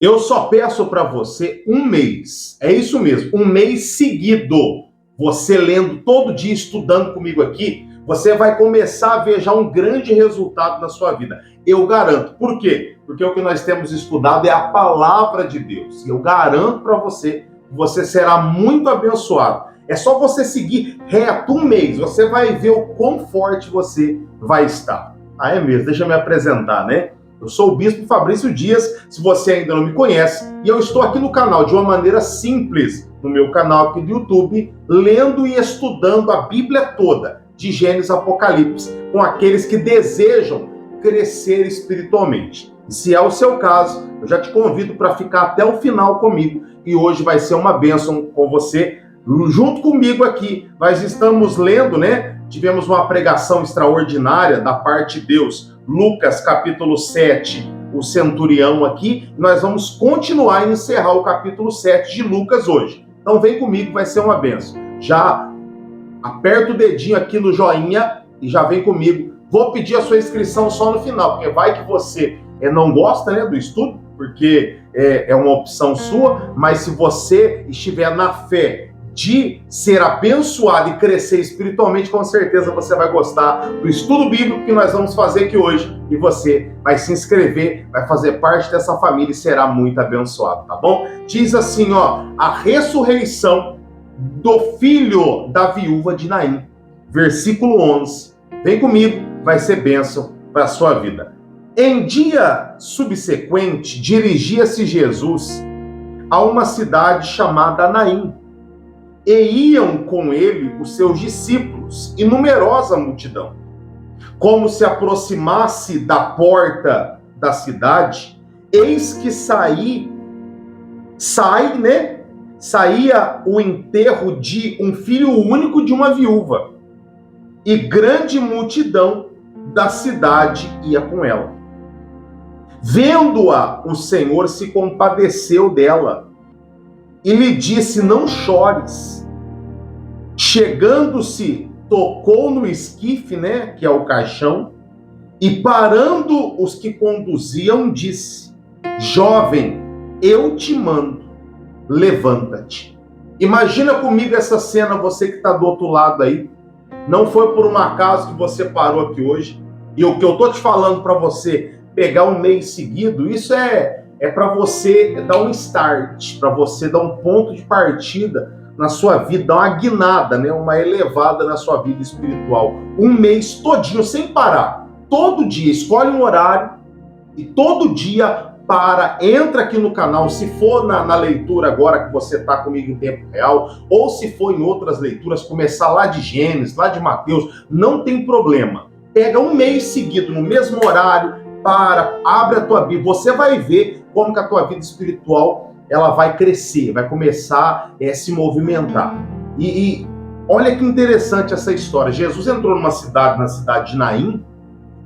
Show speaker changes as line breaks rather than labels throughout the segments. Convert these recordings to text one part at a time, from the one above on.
Eu só peço para você um mês, é isso mesmo, um mês seguido, você lendo todo dia, estudando comigo aqui, você vai começar a ver já um grande resultado na sua vida. Eu garanto. Por quê? Porque o que nós temos estudado é a palavra de Deus. E eu garanto para você que você será muito abençoado. É só você seguir reto um mês, você vai ver o quão forte você vai estar. Ah, é mesmo, deixa eu me apresentar, né? Eu sou o Bispo Fabrício Dias, se você ainda não me conhece, e eu estou aqui no canal de uma maneira simples, no meu canal aqui do YouTube, lendo e estudando a Bíblia toda, de Gênesis a Apocalipse, com aqueles que desejam crescer espiritualmente. E se é o seu caso, eu já te convido para ficar até o final comigo, e hoje vai ser uma bênção com você, junto comigo aqui. Nós estamos lendo, né? Tivemos uma pregação extraordinária da parte de Deus, Lucas capítulo 7, o centurião aqui. Nós vamos continuar e encerrar o capítulo 7 de Lucas hoje. Então vem comigo, vai ser uma bênção. Já aperta o dedinho aqui no joinha e já vem comigo. Vou pedir a sua inscrição só no final, porque vai que você não gosta, né, do estudo, porque é uma opção sua, mas se você estiver na fé de ser abençoado e crescer espiritualmente, com certeza você vai gostar do estudo bíblico que nós vamos fazer aqui hoje, e você vai se inscrever, vai fazer parte dessa família e será muito abençoado, tá bom? Diz assim, ó, a ressurreição do filho da viúva de Naim, versículo 11. Vem comigo, vai ser bênção para a sua vida. Em dia subsequente, dirigia-se Jesus a uma cidade chamada Naim, e iam com ele os seus discípulos e numerosa multidão. Como se aproximasse da porta da cidade, eis que saía o enterro de um filho único de uma viúva, e grande multidão da cidade ia com ela. Vendo-a, o Senhor se compadeceu dela e lhe disse: não chores. Chegando-se, tocou no esquife, né, que é o caixão, e parando os que conduziam, disse: jovem, eu te mando, levanta-te. Imagina comigo essa cena, você que está do outro lado aí. Não foi por um acaso que você parou aqui hoje. E o que eu estou te falando para você pegar um mês seguido, isso é para você dar um start, para você dar um ponto de partida na sua vida, dar uma guinada, né? Uma elevada na sua vida espiritual. Um mês todinho, sem parar. Todo dia, escolhe um horário e todo dia entra aqui no canal, se for na leitura agora que você está comigo em tempo real, ou se for em outras leituras, começar lá de Gênesis, lá de Mateus, não tem problema. Pega um mês seguido, no mesmo horário, abre a tua Bíblia, você vai ver como que a tua vida espiritual ela vai crescer, vai começar a se movimentar. E olha que interessante essa história. Jesus entrou na cidade de Naim,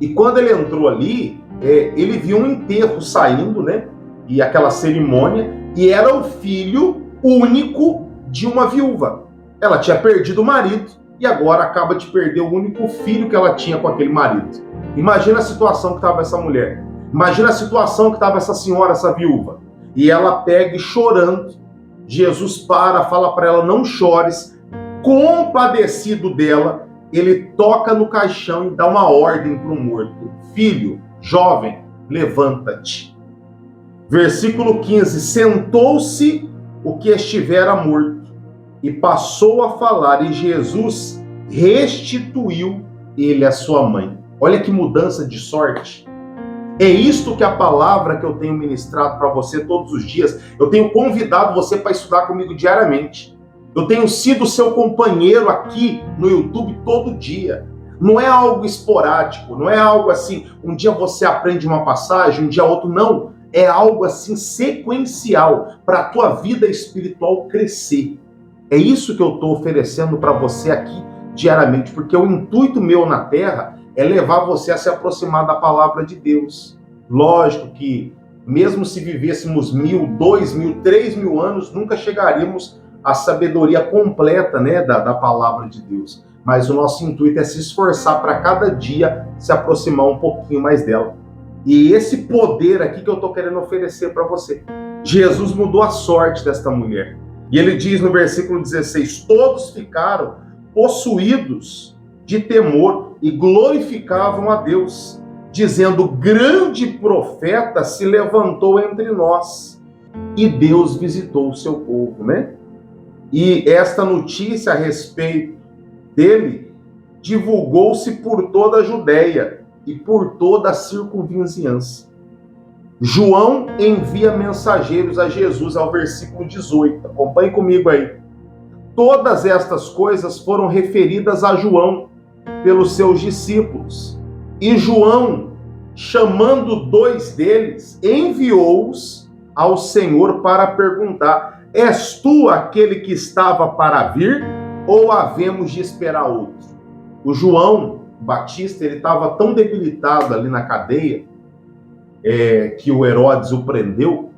e quando ele entrou ali, ele viu um enterro saindo, né? E aquela cerimônia, e era o filho único de uma viúva. Ela tinha perdido o marido e agora acaba de perder o único filho que ela tinha com aquele marido. Imagina a situação que estava essa mulher. Imagina a situação que estava essa senhora, essa viúva. E ela pega e chorando. Jesus fala para ela: não chores. Compadecido dela, ele toca no caixão e dá uma ordem para o morto: filho, jovem, levanta-te. Versículo 15: sentou-se o que estivera morto e passou a falar, e Jesus restituiu ele à sua mãe. Olha que mudança de sorte. É isto que a palavra que eu tenho ministrado para você todos os dias. Eu tenho convidado você para estudar comigo diariamente. Eu tenho sido seu companheiro aqui no YouTube todo dia. Não é algo esporádico, não é algo assim, um dia você aprende uma passagem, um dia outro, não. É algo assim sequencial para a tua vida espiritual crescer. É isso que eu estou oferecendo para você aqui diariamente, porque o intuito meu na Terra é levar você a se aproximar da palavra de Deus. Lógico que, mesmo se vivêssemos 1.000, 2.000, 3.000 anos, nunca chegaríamos à sabedoria completa, né, da palavra de Deus. Mas o nosso intuito é se esforçar para cada dia se aproximar um pouquinho mais dela. E esse poder aqui que eu estou querendo oferecer para você. Jesus mudou a sorte desta mulher. E ele diz no versículo 16: todos ficaram possuídos de temor e glorificavam a Deus, dizendo: grande profeta se levantou entre nós, e Deus visitou o seu povo, né? E esta notícia a respeito dele divulgou-se por toda a Judéia e por toda a circunvizinhança. João envia mensageiros a Jesus, ao versículo 18. Acompanhe comigo aí. Todas estas coisas foram referidas a João pelos seus discípulos. E João, chamando 2 deles, enviou-os ao Senhor para perguntar: és tu aquele que estava para vir, ou havemos de esperar outro? O João Batista, ele estava tão debilitado ali na cadeia, que o Herodes o prendeu,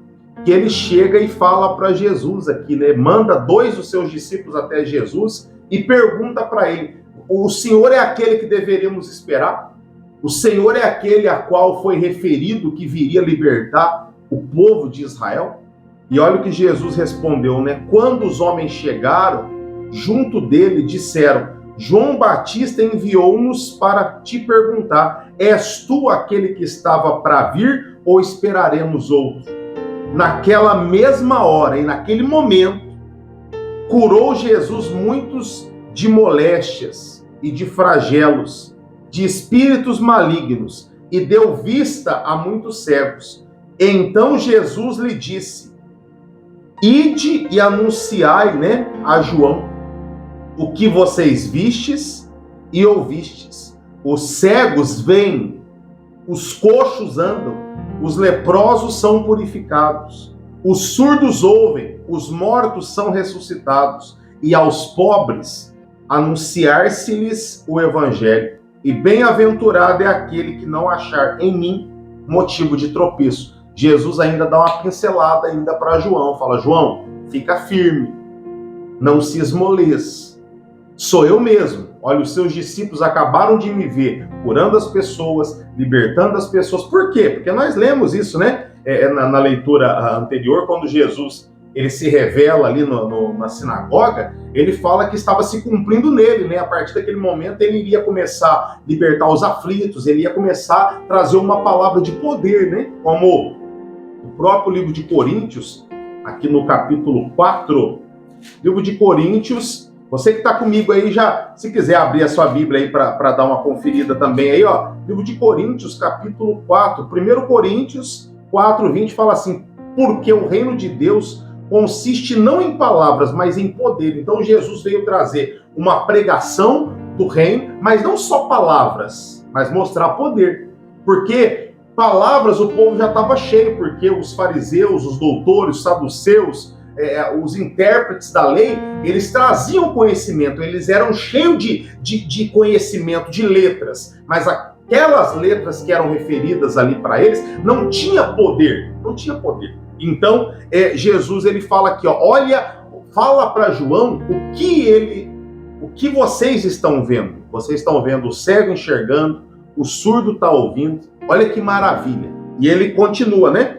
que ele chega e fala para Jesus aqui, né? Manda 2 dos seus discípulos até Jesus e pergunta para ele: o Senhor é aquele que deveríamos esperar? O Senhor é aquele a qual foi referido que viria libertar o povo de Israel? E olha o que Jesus respondeu, né? Quando os homens chegaram junto dele, disseram: João Batista enviou-nos para te perguntar: és tu aquele que estava para vir, ou esperaremos outro? Naquela mesma hora e naquele momento, curou Jesus muitos de moléstias e de flagelos, de espíritos malignos, e deu vista a muitos cegos. Então Jesus lhe disse: ide e anunciai, né, a João o que vocês vistes e ouvistes. Os cegos veem, os coxos andam, os leprosos são purificados, os surdos ouvem, os mortos são ressuscitados, e aos pobres anunciar-se-lhes o evangelho. E bem-aventurado é aquele que não achar em mim motivo de tropeço. Jesus ainda dá uma pincelada ainda para João, fala: João, fica firme, não se esmoleça. Sou eu mesmo. Olha, os seus discípulos acabaram de me ver curando as pessoas, libertando as pessoas. Por quê? Porque nós lemos isso, né? Na leitura anterior, quando Jesus ele se revela ali na sinagoga, ele fala que estava se cumprindo nele, né? A partir daquele momento ele iria começar a libertar os aflitos, ele ia começar a trazer uma palavra de poder, né? Como o próprio livro de Coríntios, aqui no capítulo 4, livro de Coríntios. Você que está comigo aí, já, se quiser abrir a sua Bíblia aí para dar uma conferida também aí, ó. Livro de Coríntios, capítulo 4. 1 Coríntios 4:20 fala assim: porque o reino de Deus consiste não em palavras, mas em poder. Então Jesus veio trazer uma pregação do reino, mas não só palavras, mas mostrar poder. Porque palavras o povo já estava cheio, porque os fariseus, os doutores, os saduceus, os intérpretes da lei, eles traziam conhecimento, eles eram cheios de conhecimento, de letras, mas aquelas letras que eram referidas ali para eles não tinha poder, não tinha poder. Então, Jesus ele fala aqui, ó, olha, fala para João o que vocês estão vendo. Vocês estão vendo o cego enxergando, o surdo está ouvindo, olha que maravilha. E ele continua, né?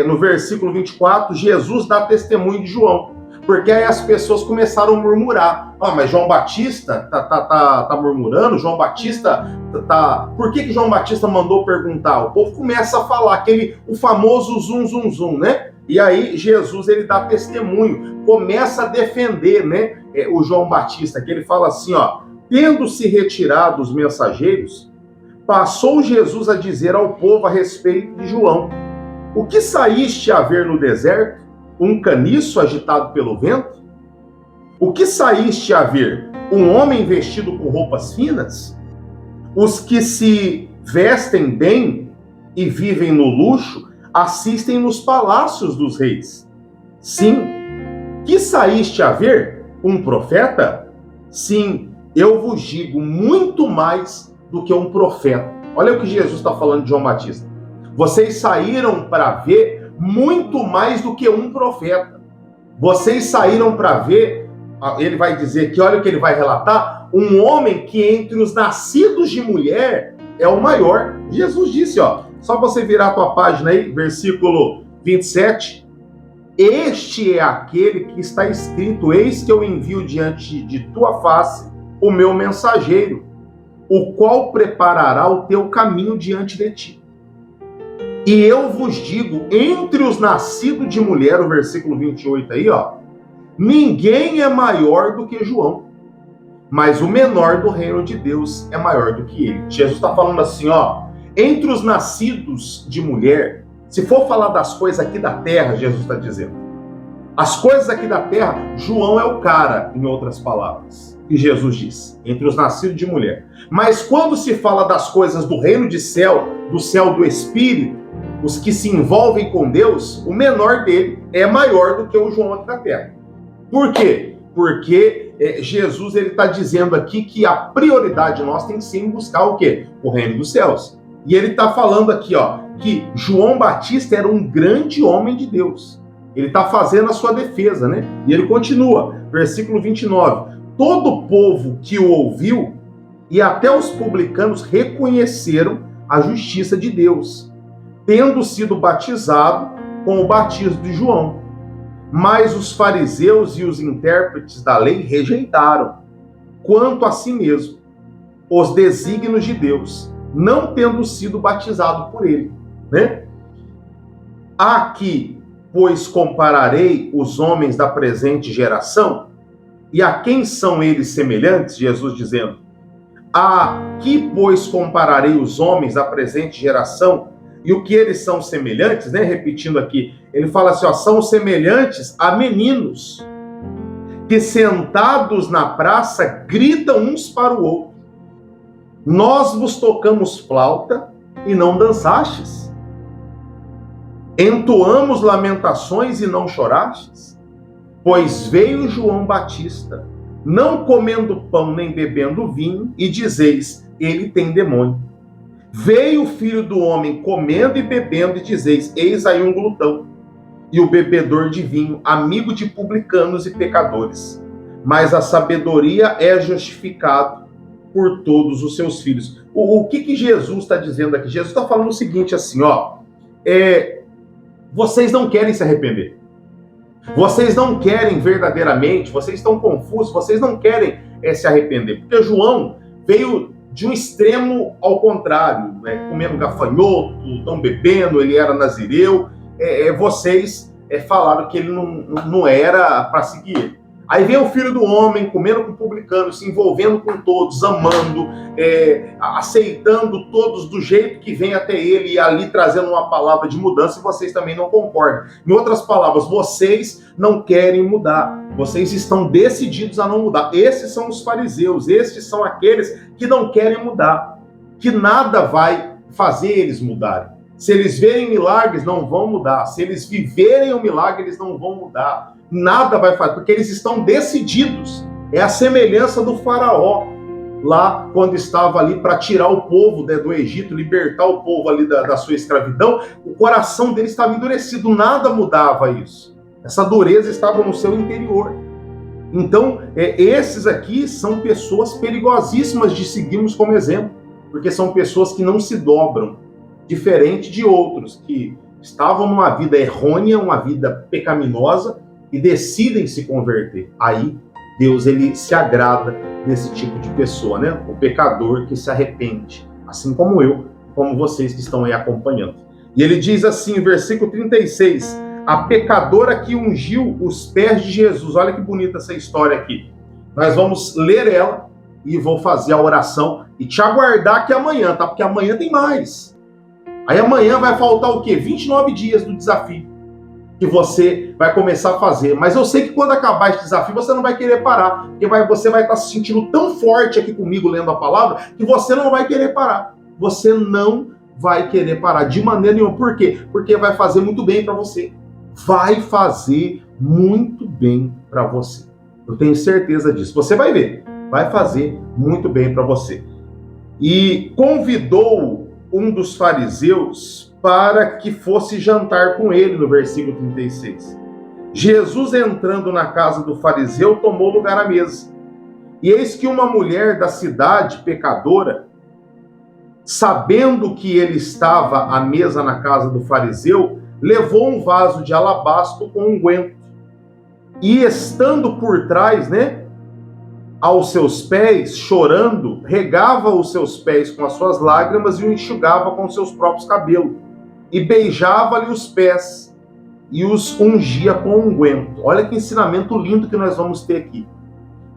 No versículo 24, Jesus dá testemunho de João, porque aí as pessoas começaram a murmurar: mas João Batista tá murmurando, João Batista tá... Por que João Batista mandou perguntar? O povo começa a falar, o famoso zum, zum, zum, né? E aí Jesus, ele dá testemunho, começa a defender, né, o João Batista, que ele fala assim, ó: tendo-se retirado os mensageiros, passou Jesus a dizer ao povo a respeito de João: o que saíste a ver no deserto? Um caniço agitado pelo vento? O que saíste a ver? Um homem vestido com roupas finas? Os que se vestem bem e vivem no luxo assistem nos palácios dos reis. Sim. Que saíste a ver? Um profeta? Sim, eu vos digo, muito mais do que um profeta. Olha o que Jesus está falando de João Batista. Vocês saíram para ver muito mais do que um profeta. Vocês saíram para ver, ele vai dizer que, olha o que ele vai relatar, um homem que entre os nascidos de mulher é o maior. Jesus disse, ó, só você virar a tua página aí, versículo 27, Este é aquele que está escrito: eis que eu envio diante de tua face o meu mensageiro, o qual preparará o teu caminho diante de ti. E eu vos digo, entre os nascidos de mulher, o versículo 28 aí, ó, ninguém é maior do que João, mas o menor do reino de Deus é maior do que ele. Jesus está falando assim, ó, entre os nascidos de mulher, se for falar das coisas aqui da terra, Jesus está dizendo, as coisas aqui da terra, João é o cara, em outras palavras, que Jesus diz, entre os nascidos de mulher. Mas quando se fala das coisas do reino de céu, do céu do Espírito, os que se envolvem com Deus, o menor dele é maior do que o João aqui da terra. Por quê? Porque Jesus ele está dizendo aqui que a prioridade nossa tem que ser em buscar o quê? O reino dos céus. E ele está falando aqui, ó, que João Batista era um grande homem de Deus. Ele está fazendo a sua defesa, né? E ele continua, versículo 29. Todo o povo que o ouviu e até os publicanos reconheceram a justiça de Deus, tendo sido batizado com o batismo de João. Mas os fariseus e os intérpretes da lei rejeitaram, quanto a si mesmo, os desígnios de Deus, não tendo sido batizado por ele, né? Aqui, pois, compararei os homens da presente geração, e a quem são eles semelhantes? Jesus dizendo, aqui, pois, compararei os homens da presente geração, e o que eles são semelhantes, né? Repetindo aqui, ele fala assim, ó, são semelhantes a meninos que sentados na praça gritam uns para o outro. Nós vos tocamos flauta e não dançastes. Entoamos lamentações e não chorastes. Pois veio João Batista, não comendo pão nem bebendo vinho, e dizeis, ele tem demônio. Veio o Filho do Homem comendo e bebendo, e dizeis, eis aí um glutão, e o bebedor de vinho, amigo de publicanos e pecadores. Mas a sabedoria é justificado por todos os seus filhos. O que Jesus está dizendo aqui? Jesus está falando o seguinte, assim, ó, vocês não querem se arrepender. Vocês não querem verdadeiramente, vocês estão confusos, vocês não querem se arrepender. Porque João veio de um extremo ao contrário, né? Comendo gafanhoto, estão bebendo, ele era nazireu. Vocês falaram que ele não era para seguir ele. Aí vem o Filho do Homem comendo com publicanos, se envolvendo com todos, amando, aceitando todos do jeito que vem até ele e ali trazendo uma palavra de mudança, e vocês também não concordam. Em outras palavras, vocês não querem mudar, vocês estão decididos a não mudar. Esses são os fariseus, esses são aqueles que não querem mudar, que nada vai fazer eles mudarem. Se eles verem milagres, não vão mudar. Se eles viverem o milagre, eles não vão mudar. Nada vai fazer, porque eles estão decididos. É a semelhança do faraó, lá quando estava ali para tirar o povo, né, do Egito, libertar o povo ali da sua escravidão. O coração dele estava endurecido, nada mudava isso. Essa dureza estava no seu interior. Então, esses aqui são pessoas perigosíssimas de seguirmos como exemplo, porque são pessoas que não se dobram, diferente de outros que estavam numa vida errônea, uma vida pecaminosa, e decidem se converter. Aí Deus ele se agrada desse tipo de pessoa, né? O pecador que se arrepende, assim como eu, como vocês que estão aí acompanhando. E ele diz assim, versículo 36, a pecadora que ungiu os pés de Jesus. Olha que bonita essa história aqui. Nós vamos ler ela e vou fazer a oração e te aguardar aqui amanhã, tá? Porque amanhã tem mais. Aí amanhã vai faltar o quê? 29 dias do desafio que você vai começar a fazer. Mas eu sei que quando acabar esse desafio, você não vai querer parar. Porque você vai estar se sentindo tão forte aqui comigo, lendo a palavra, que você não vai querer parar. Você não vai querer parar de maneira nenhuma. Por quê? Porque vai fazer muito bem para você. Vai fazer muito bem para você. Eu tenho certeza disso. Você vai ver. Vai fazer muito bem para você. E convidou um dos fariseus para que fosse jantar com ele, no versículo 36. Jesus, entrando na casa do fariseu, tomou lugar à mesa. E eis que uma mulher da cidade, pecadora, sabendo que ele estava à mesa na casa do fariseu, levou um vaso de alabastro com unguento, e estando por trás, né, aos seus pés, chorando, regava os seus pés com as suas lágrimas e o enxugava com os seus próprios cabelos, e beijava-lhe os pés e os ungia com unguento. Olha que ensinamento lindo que nós vamos ter aqui.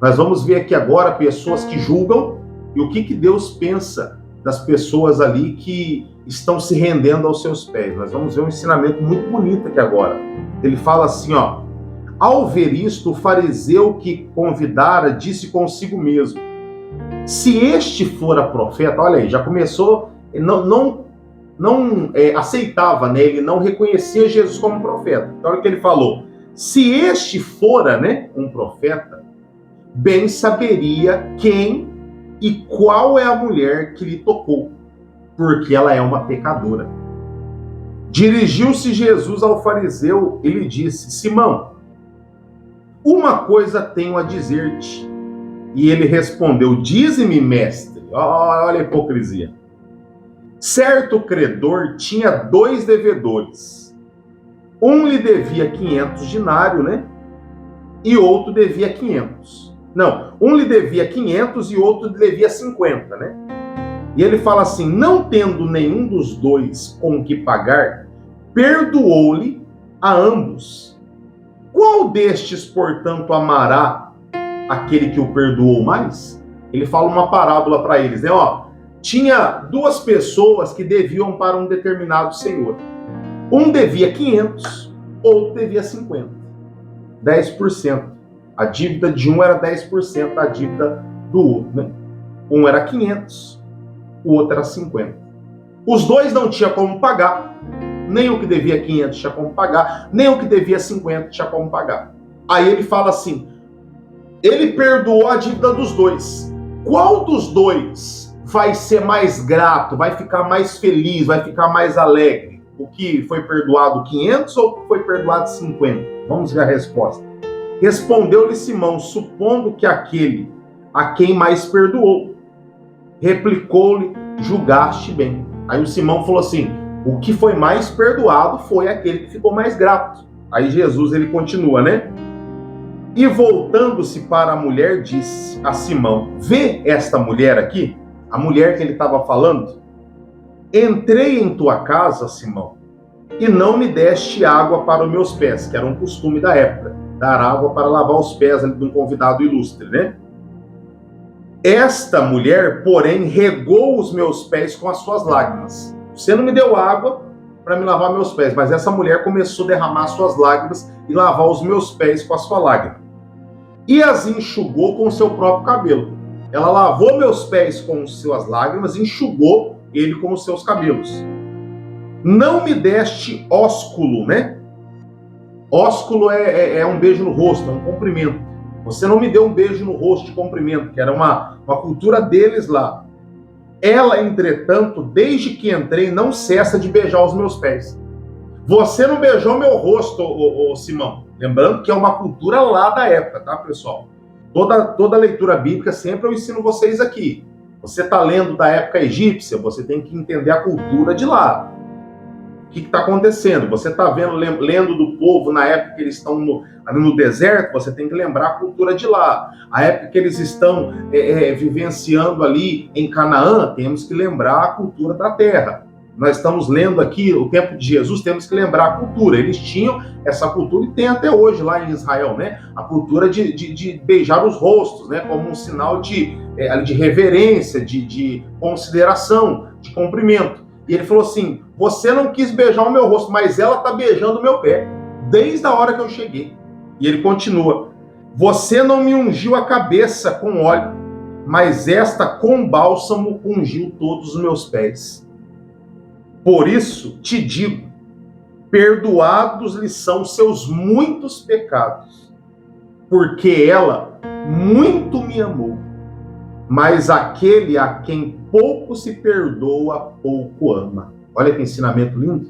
Nós vamos ver aqui agora pessoas que julgam e o que Deus pensa das pessoas ali que estão se rendendo aos seus pés. Nós vamos ver um ensinamento muito bonito aqui agora. Ele fala assim, ó: ao ver isto, o fariseu que convidara disse consigo mesmo: se este fora profeta, olha aí, já começou, não aceitava, né? Ele não reconhecia Jesus como profeta. Então olha o que ele falou: se este fora, né, um profeta, bem saberia quem e qual é a mulher que lhe tocou, porque ela é uma pecadora. Dirigiu-se Jesus ao fariseu e lhe disse: Simão, uma coisa tenho a dizer-te. E ele respondeu: dize-me, mestre. Olha a hipocrisia. Certo credor tinha 2 devedores. Um lhe devia 500 dinários, né? E outro devia 500. Não, um lhe devia 500 e outro lhe devia 50, né? E ele fala assim: não tendo nenhum dos dois com que pagar, perdoou-lhe a ambos. Qual destes, portanto, amará aquele que o perdoou mais? Ele fala uma parábola para eles, né? Ó, tinha 2 pessoas que deviam para um determinado senhor. Um devia 500, outro devia 50. 10%. A dívida de um era 10% da dívida do outro, né? Um era 500, o outro era 50. Os dois não tinham como pagar. Nem o que devia 500 tinha como pagar, nem o que devia 50 tinha como pagar. Aí ele fala assim: ele perdoou a dívida dos dois. Qual dos dois vai ser mais grato, vai ficar mais feliz, vai ficar mais alegre? O que foi perdoado 500 ou o que foi perdoado 50? Vamos ver a resposta. Respondeu-lhe Simão, supondo que aquele a quem mais perdoou. Replicou-lhe: julgaste bem. Aí o Simão falou assim: o que foi mais perdoado foi aquele que ficou mais grato. Aí Jesus, ele continua, né? E voltando-se para a mulher, disse a Simão: vê esta mulher aqui? A mulher que ele estava falando. Entrei em tua casa, Simão, e não me deste água para os meus pés, que era um costume da época, dar água para lavar os pés de um convidado ilustre, né? Esta mulher, porém, regou os meus pés com as suas lágrimas. Você não me deu água para me lavar meus pés, mas essa mulher começou a derramar suas lágrimas e lavar os meus pés com a sua lágrima. E as enxugou com o seu próprio cabelo. Ela lavou meus pés com suas lágrimas e enxugou ele com os seus cabelos. Não me deste ósculo, né? Ósculo é um beijo no rosto, é um cumprimento. Você não me deu um beijo no rosto de cumprimento, que era uma cultura deles lá. Ela, entretanto, desde que entrei, não cessa de beijar os meus pés. Você não beijou meu rosto, ô Simão. Lembrando que é uma cultura lá da época, tá, pessoal? Toda leitura bíblica, sempre eu ensino vocês aqui. Você está lendo da época egípcia, você tem que entender a cultura de lá. O que está acontecendo? Você está lendo do povo na época que eles estão no deserto, você tem que lembrar a cultura de lá. A época que eles estão vivenciando ali em Canaã, temos que lembrar a cultura da terra. Nós estamos lendo aqui o tempo de Jesus, temos que lembrar a cultura. Eles tinham essa cultura e tem até hoje lá em Israel, né? A cultura de beijar os rostos, né? Como um sinal de reverência, de consideração, de cumprimento. E ele falou assim: você não quis beijar o meu rosto, mas ela está beijando o meu pé, desde a hora que eu cheguei. E ele continua: você não me ungiu a cabeça com óleo, mas esta com bálsamo ungiu todos os meus pés. Por isso te digo, perdoados lhe são seus muitos pecados, porque ela muito me amou. Mas aquele a quem pouco se perdoa, pouco ama. Olha que ensinamento lindo.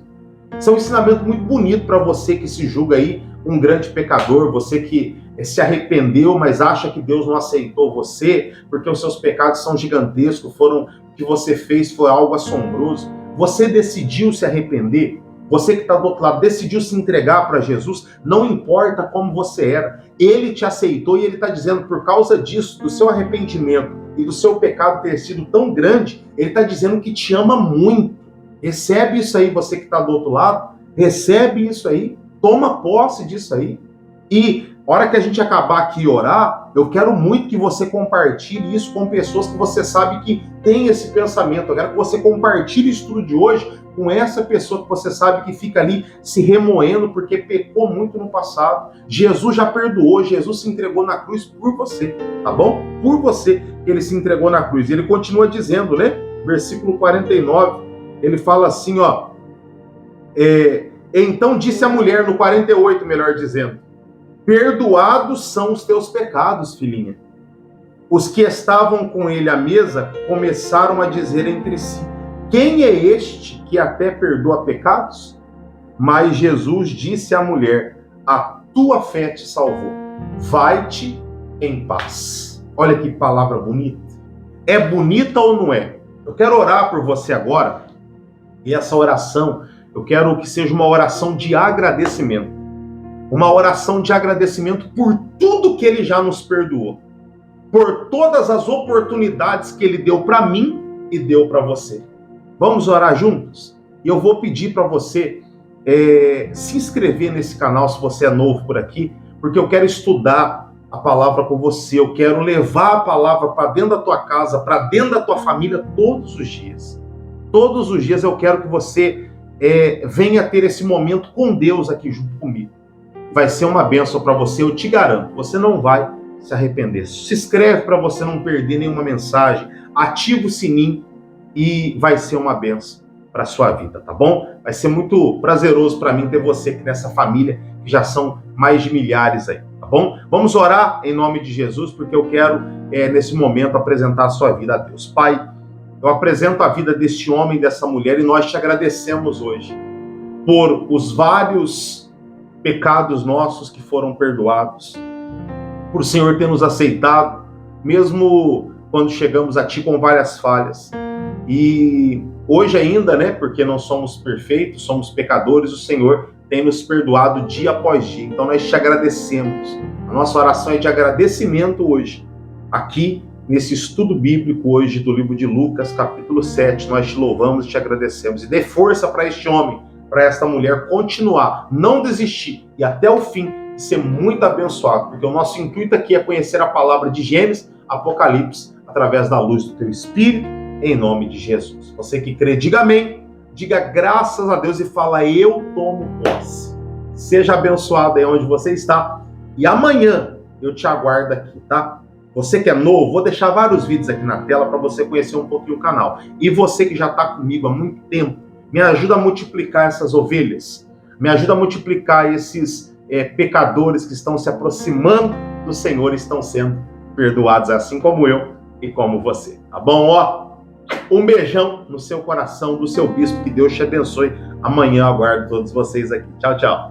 Esse é um ensinamento muito bonito para você que se julga aí um grande pecador, você que se arrependeu, mas acha que Deus não aceitou você, porque os seus pecados são gigantescos, o que você fez foi algo assombroso. Você decidiu se arrepender, Você que está do outro lado, decidiu se entregar para Jesus, não importa como você era, ele te aceitou e ele está dizendo, por causa disso, do seu arrependimento e do seu pecado ter sido tão grande, ele está dizendo que te ama muito. Recebe isso aí, você que está do outro lado, recebe isso aí, toma posse disso aí. E a hora que a gente acabar aqui e orar, eu quero muito que você compartilhe isso com pessoas que você sabe que tem esse pensamento. Eu quero que você compartilhe o estudo de hoje com essa pessoa que você sabe que fica ali se remoendo porque pecou muito no passado. Jesus já perdoou, Jesus se entregou na cruz por você, tá bom? Por você que ele se entregou na cruz. E ele continua dizendo, né? Versículo 49, ele fala assim, ó. Então disse a mulher, no 48, melhor dizendo, perdoados são os teus pecados, filhinha. Os que estavam com ele à mesa começaram a dizer entre si, quem é este que até perdoa pecados? Mas Jesus disse à mulher, a tua fé te salvou. Vai-te em paz. Olha que palavra bonita. É bonita ou não é? Eu quero orar por você agora. E essa oração, eu quero que seja uma oração de agradecimento. Uma oração de agradecimento por tudo que ele já nos perdoou. Por todas as oportunidades que ele deu para mim e deu para você. Vamos orar juntos? E eu vou pedir para você se inscrever nesse canal se você é novo por aqui, porque eu quero estudar a palavra com você, eu quero levar a palavra para dentro da tua casa, para dentro da tua família todos os dias. Todos os dias eu quero que você venha ter esse momento com Deus aqui junto comigo. Vai ser uma bênção para você, eu te garanto, você não vai se arrepender. Se inscreve para você não perder nenhuma mensagem, ativa o sininho e vai ser uma bênção para a sua vida, tá bom? Vai ser muito prazeroso para mim ter você aqui nessa família, que já são mais de milhares aí, tá bom? Vamos orar em nome de Jesus, porque eu quero, nesse momento, apresentar a sua vida a Deus. Pai, eu apresento a vida deste homem e dessa mulher e nós te agradecemos hoje por os vários pecados nossos que foram perdoados, por o Senhor ter nos aceitado, mesmo quando chegamos a Ti com várias falhas. E hoje ainda, né, porque não somos perfeitos, somos pecadores, o Senhor tem nos perdoado dia após dia. Então nós te agradecemos. A nossa oração é de agradecimento hoje, aqui nesse estudo bíblico hoje do livro de Lucas, capítulo 7. Nós te louvamos e te agradecemos. E dê força para este homem, para esta mulher continuar, não desistir e até o fim ser muito abençoado, porque o nosso intuito aqui é conhecer a palavra de Gênesis, Apocalipse, através da luz do teu Espírito, em nome de Jesus. Você que crê, diga amém, diga graças a Deus e fala, eu tomo posse. Seja abençoado aí onde você está e amanhã eu te aguardo aqui, tá? Você que é novo, vou deixar vários vídeos aqui na tela para você conhecer um pouquinho o canal. E você que já está comigo há muito tempo, me ajuda a multiplicar essas ovelhas, me ajuda a multiplicar esses pecadores que estão se aproximando do Senhor e estão sendo perdoados, assim como eu e como você. Tá bom? Ó, um beijão no seu coração, do seu bispo, que Deus te abençoe. Amanhã eu aguardo todos vocês aqui. Tchau, tchau.